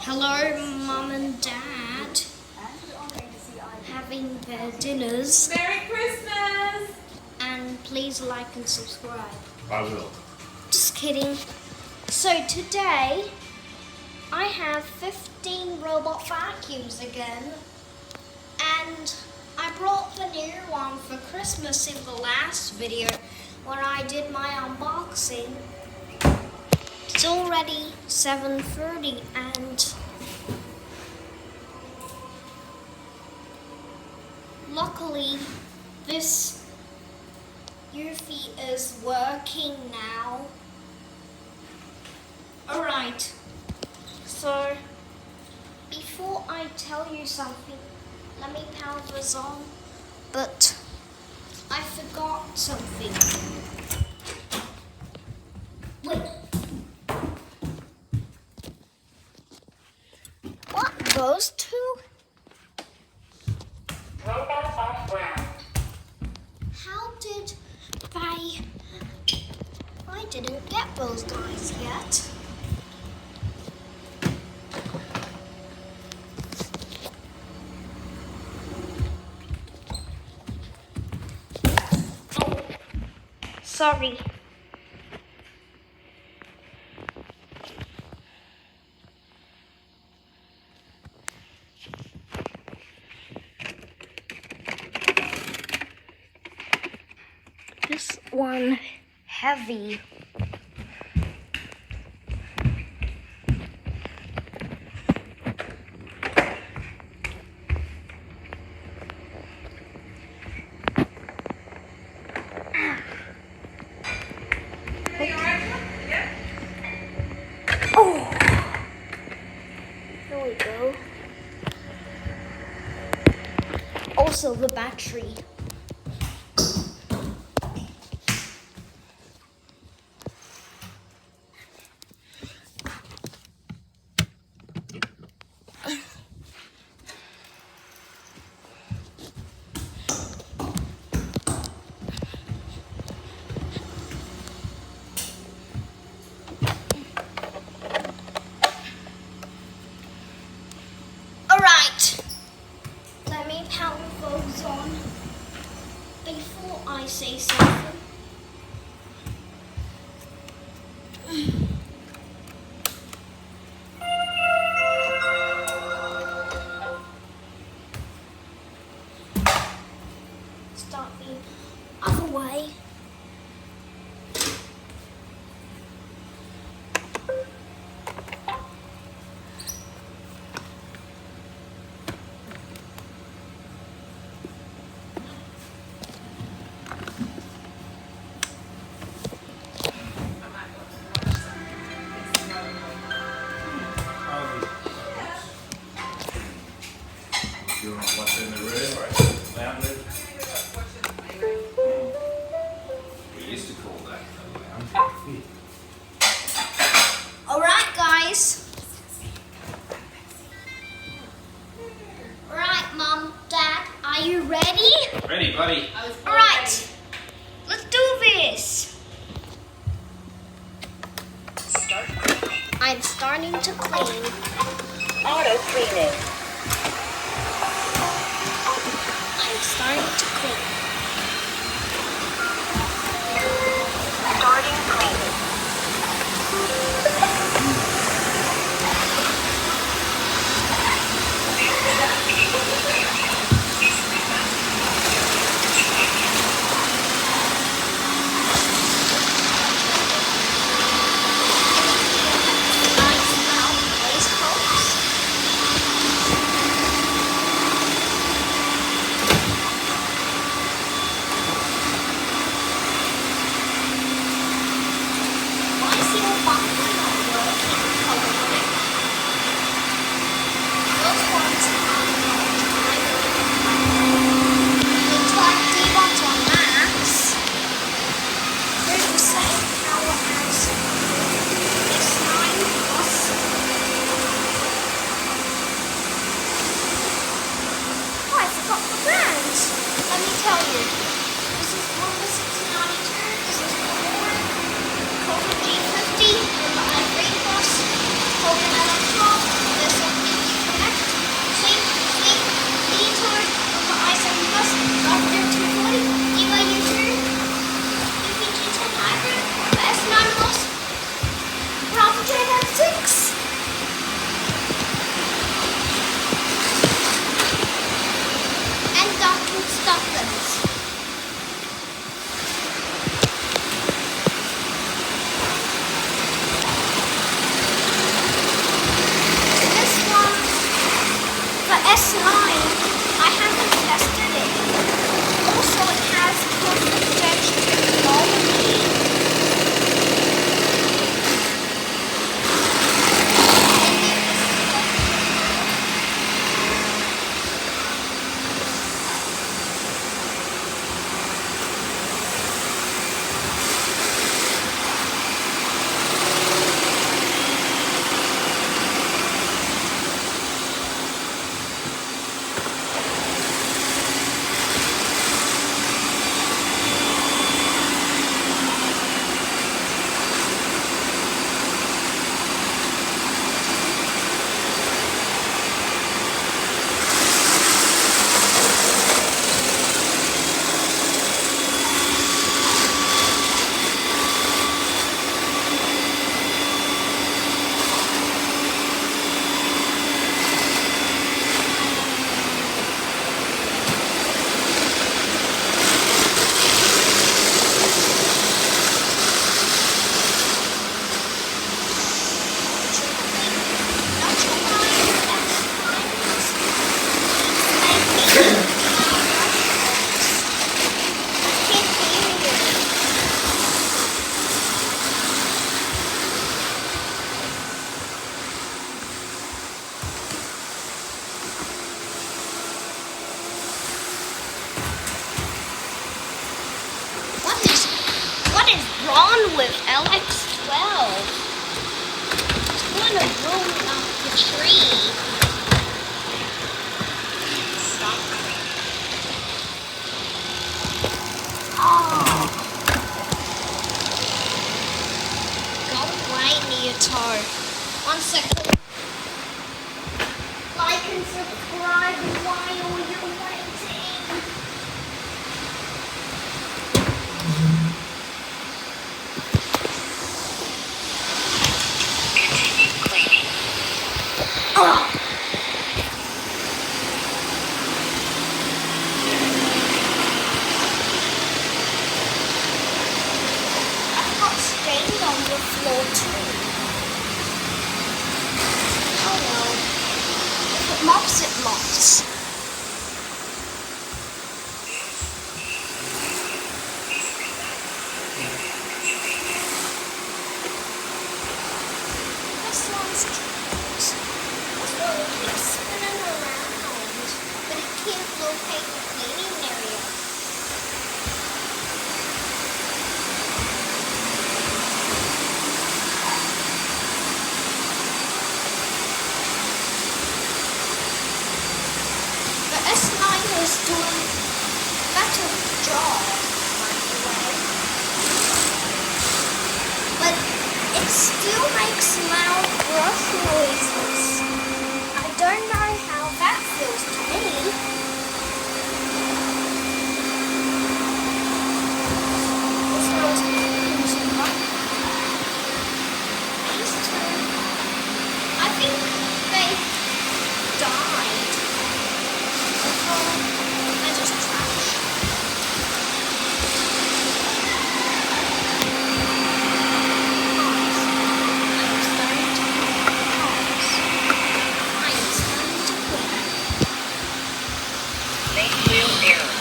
Hello, Mum and Dad. Having their dinners. Merry Christmas! And please like and subscribe. I will. Just kidding. So today, I have 15 robot vacuums again. And I brought the new one for Christmas in the last video when I did my unboxing. It's already 7:30 and luckily this Eufy is working now. Alright, so before I tell you something, let me power this on, but I forgot something. Wait. What, those two? Robot off ground. How did they... I didn't get those guys yet. Oh, sorry. This one heavy. Oh, here we go. Also the battery. Alright, let me power those on before I say something. Start the other way. You want what's in the room? Lounge? We used to call that the lounge. Alright, guys. Alright, Mom, Dad, are you ready? Ready, buddy? Alright, let's do this. I'm starting to clean. Auto cleaning. I'm starting to clean. Starting cleaning. I smell waste hose. on with LX12. It's going to roll up the tree. Stop cleaning. Oh. Go away, Neotar. 1 second. Like and subscribe while you're waiting. Continue cleaning. Oh. I've got stains on the floor too. Oh well. If it mops, it mops. This one's cute. This one keeps spinning around, but it can't locate the cleaning area. The S9 is doing a better job, by the way. But it still makes loud brush noises. I don't know how that feels to me. It smells consumer. These two, I think they died. They're just trash. Main wheel error.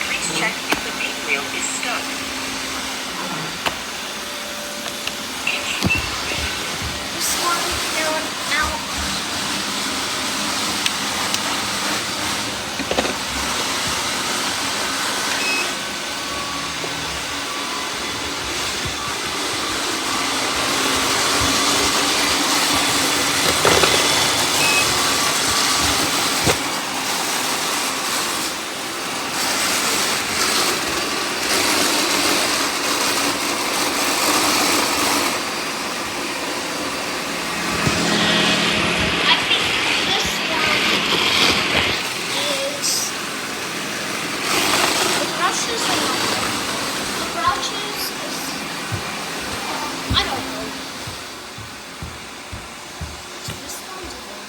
Please check if the main wheel is stuck. Continue cleaning. This one, they're on out. I think this one is the brushes are not there. The brushes is I don't know. This one's there.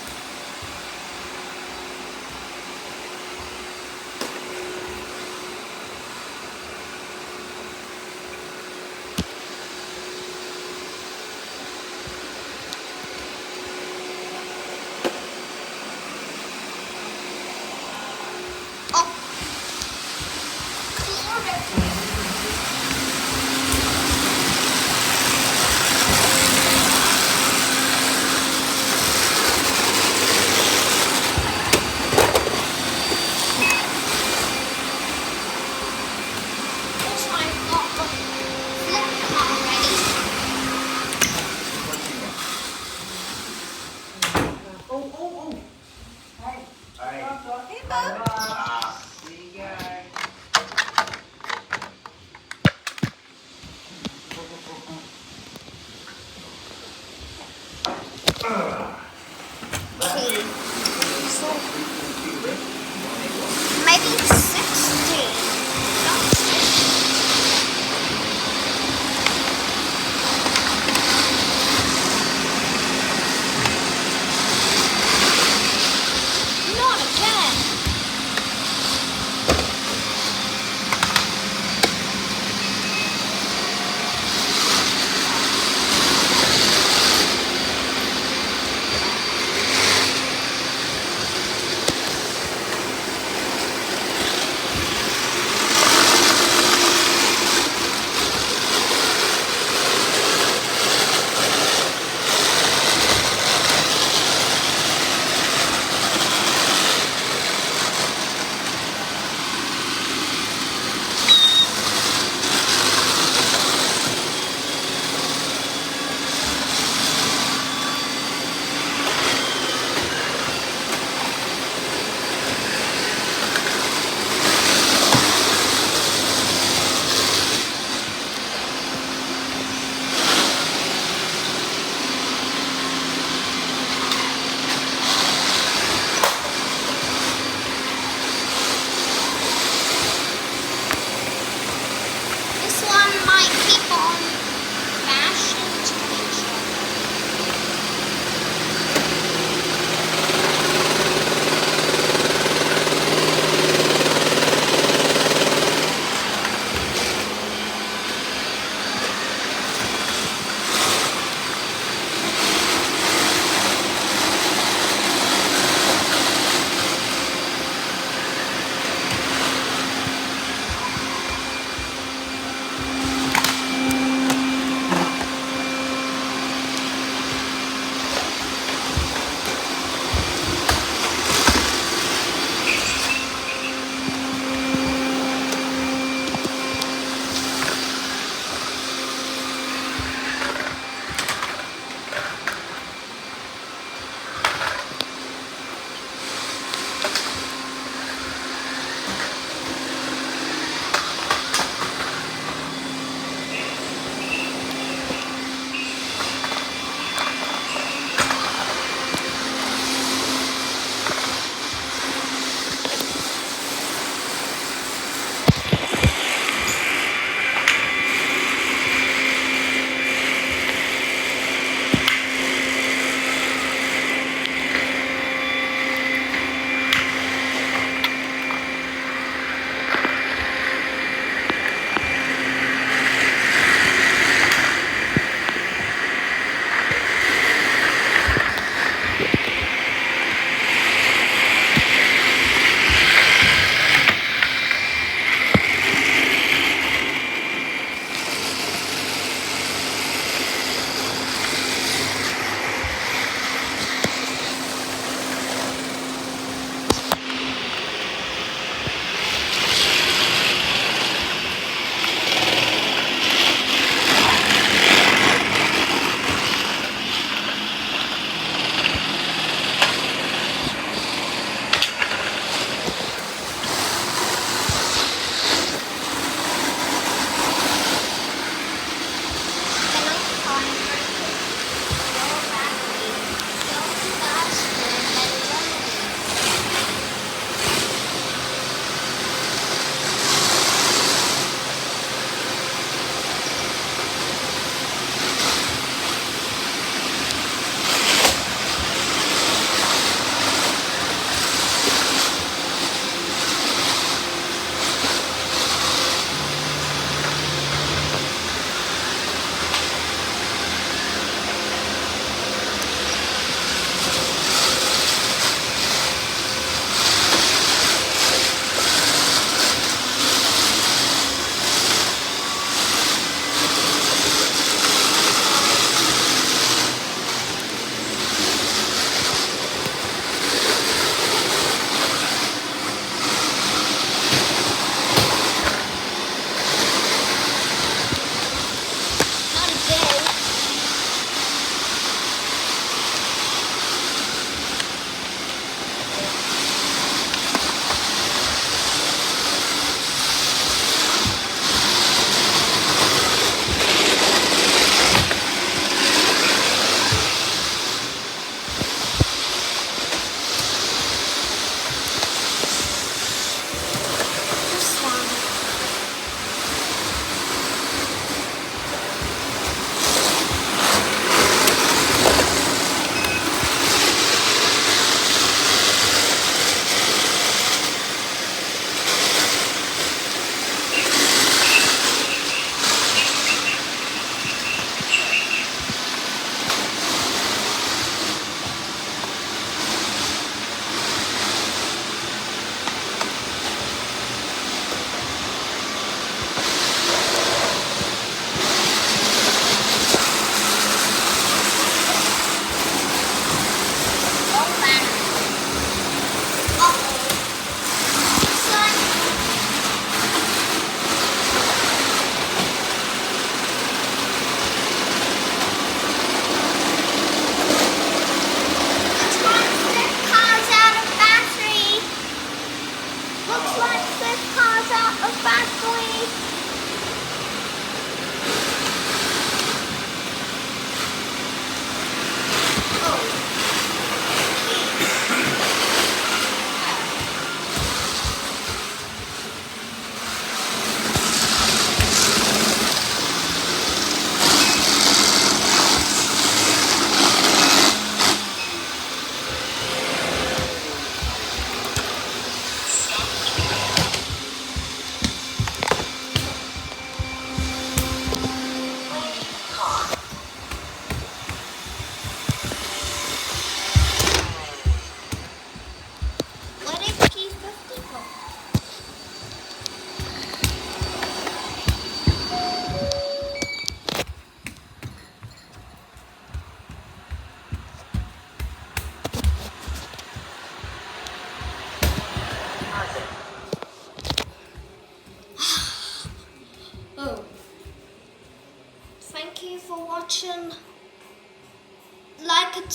Oh, also I've got the flip car ready. Okay, so maybe 60. Not again.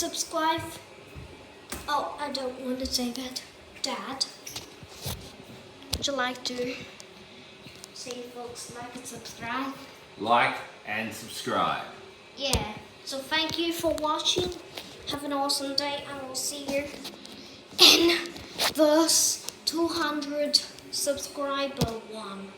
subscribe. Oh, I don't want to say that. Dad, would you like to say, folks, like and subscribe? Like and subscribe. Yeah. So thank you for watching. Have an awesome day, and we'll see you in the 200 subscriber one.